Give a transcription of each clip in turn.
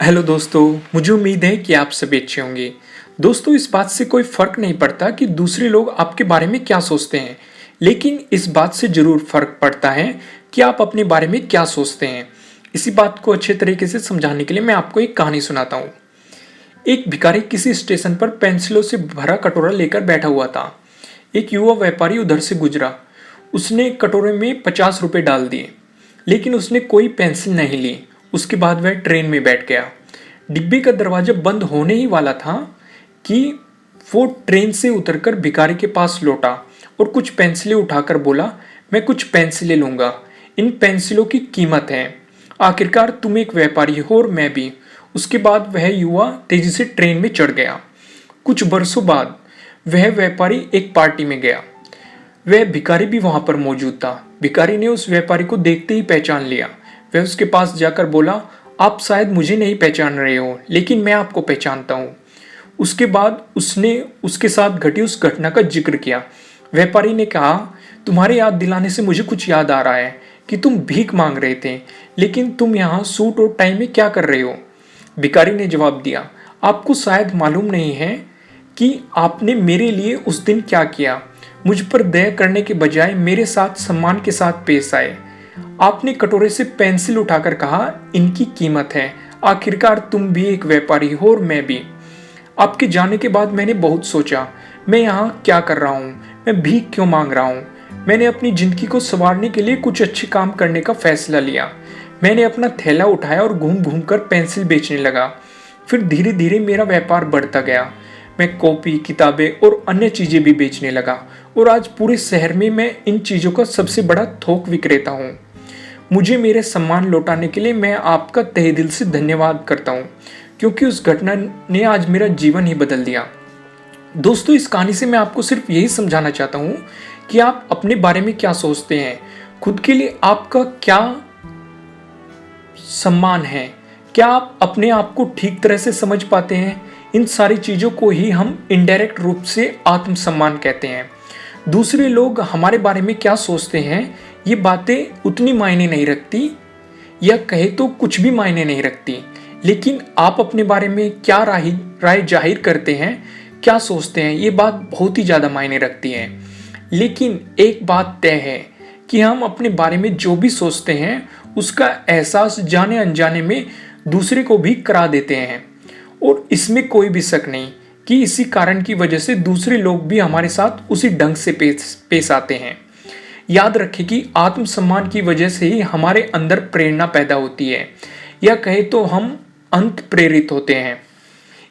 Hello दोस्तों, मुझे उम्मीद है कि आप सभी अच्छे होंगे। दोस्तों, इस बात से कोई फ़र्क नहीं पड़ता कि दूसरे लोग आपके बारे में क्या सोचते हैं, लेकिन इस बात से ज़रूर फ़र्क पड़ता है कि आप अपने बारे में क्या सोचते हैं। इसी बात को अच्छे तरीके से समझाने के लिए मैं आपको एक कहानी सुनाता हूँ। एक भिखारी किसी स्टेशन पर पेंसिलों से भरा कटोरा लेकर बैठा हुआ था। एक युवा व्यापारी उधर से गुजरा। उसने कटोरे में 50 रुपए डाल दिए, लेकिन उसने कोई पेंसिल नहीं ली। उसके बाद वह ट्रेन में बैठ गया। डिब्बे का दरवाजा बंद होने ही वाला था कि वो ट्रेन से उतरकर भिखारी के पास लौटा और कुछ पेंसिलें उठाकर बोला, मैं कुछ पेंसिलें लूंगा। इन पेंसिलों की कीमत है। आखिरकार तुम एक व्यापारी हो और मैं भी। उसके बाद वह युवा तेजी से ट्रेन में चढ़ गया। कुछ बरसों बाद वह व्यापारी एक पार्टी में गया। वह भिखारी भी वहां पर मौजूद था। भिखारी ने उस व्यापारी को देखते ही पहचान लिया। वह उसके पास जाकर बोला, आप शायद मुझे नहीं पहचान रहे हो, लेकिन मैं आपको पहचानता हूँ। उसके बाद उसने उसके साथ घटी उस घटना का जिक्र किया। व्यापारी ने कहा, तुम्हारे याद दिलाने से मुझे कुछ याद आ रहा है कि तुम भीख मांग रहे थे, लेकिन तुम यहाँ सूट और टाई में क्या कर रहे हो? भिखारी ने जवाब दिया, आपको शायद मालूम नहीं है कि आपने मेरे लिए उस दिन क्या किया। मुझ पर दया करने के बजाय मेरे साथ सम्मान के साथ पेश आए। आपने कटोरे से पेंसिल उठाकर कहा, इनकी कीमत है। आखिरकार तुम भी एक व्यापारी हो और मैं भी। आपके जाने के बाद मैंने बहुत सोचा, मैं यहाँ क्या कर रहा हूँ, मैं भीख क्यों मांग रहा हूँ। मैंने अपनी जिंदगी को संवारने के लिए कुछ अच्छे काम करने का फैसला लिया। मैंने अपना थैला उठाया और घूम घूम कर पेंसिल बेचने लगा। फिर धीरे धीरे मेरा व्यापार बढ़ता गया। मैं कॉपी, किताबें और अन्य चीजें भी बेचने लगा और आज पूरे शहर में मैं इन चीजों का सबसे बड़ा थोक विक्रेता हूँ। मुझे मेरे सम्मान लौटाने के लिए मैं आपका तहे दिल से धन्यवाद करता हूँ, क्योंकि उस घटना ने आज मेरा जीवन ही बदल दिया। दोस्तों, इस कहानी से मैं आपको सिर्फ यही समझाना चाहता हूँ कि आप अपने बारे में क्या सोचते हैं, खुद के लिए आपका क्या सम्मान है, क्या आप अपने आप को ठीक तरह से समझ पाते हैं। इन सारी चीज़ों को ही हम इनडायरेक्ट रूप से आत्मसम्मान कहते हैं। दूसरे लोग हमारे बारे में क्या सोचते हैं, ये बातें उतनी मायने नहीं रखती, या कहे तो कुछ भी मायने नहीं रखती। लेकिन आप अपने बारे में क्या राय जाहिर करते हैं, क्या सोचते हैं, ये बात बहुत ही ज़्यादा मायने रखती है। लेकिन एक बात तय है कि हम अपने बारे में जो भी सोचते हैं उसका एहसास जाने अनजाने में दूसरे को भी करा देते हैं, और इसमें कोई भी शक नहीं कि इसी कारण की वजह से दूसरे लोग भी हमारे साथ उसी ढंग से पेश आते हैं। याद रखें कि आत्मसम्मान की वजह से ही हमारे अंदर प्रेरणा पैदा होती है, या कहे तो हम अंत प्रेरित होते हैं।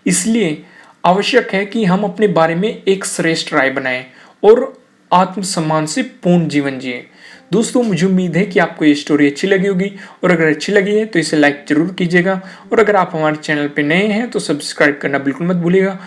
इसलिए आवश्यक है कि हम अपने बारे में एक श्रेष्ठ राय बनाएं और आत्मसम्मान से पूर्ण जीवन जिए। दोस्तों, मुझे उम्मीद है कि आपको ये स्टोरी अच्छी लगी होगी, और अगर अच्छी लगी है तो इसे लाइक जरूर कीजिएगा, और अगर आप हमारे चैनल पर नए हैं तो सब्सक्राइब करना बिल्कुल मत भूलिएगा।